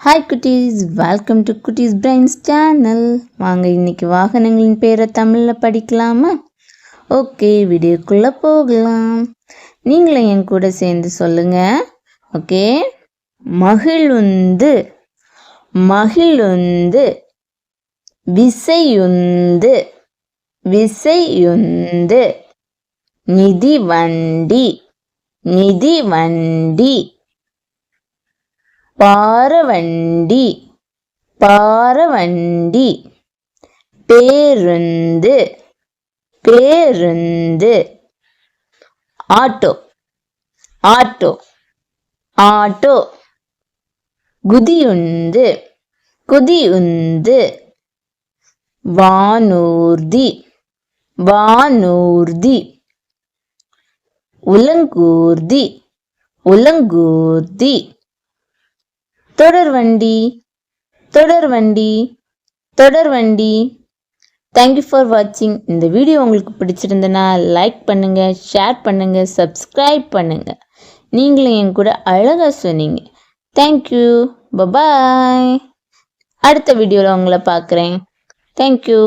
Hi குட்டீஸ், welcome to குட்டீஸ் Brains channel. வாங்க இன்னைக்கு வாகனங்களின் பேரை தமிழில் படிக்கலாமா? ஓகே, வீடியோக்குள்ளே போகலாம். நீங்களும் என் கூட சேர்ந்து சொல்லுங்க. ஓகே. மகிழுந்து, மகிழுந்து. விசையுந்து, விசையுந்து. மிதிவண்டி, மிதிவண்டி. பாரவண்டி, பாரவண்டி. பேருந்து, பேருந்து. Auto, auto, auto. குதியுந்து, குதியுந்து. வானூர்தி, வானூர்தி. உலங்கூர்தி, உலங்கூர்தி. தொடர்வண்டி, தொடர்வண்டி, தொடர்வண்டி. தேங்க்யூ ஃபார் வாட்சிங். இந்த வீடியோ உங்களுக்கு பிடிச்சிருந்தனா லைக் பண்ணுங்க, ஷேர் பண்ணுங்க, சப்ஸ்கிரைப் பண்ணுங்க. நீங்களும் என் கூட அழகா சொன்னீங்க. Thank you, bye bye. அடுத்த வீடியோவில் உங்களை பார்க்குறேன். தேங்க்யூ.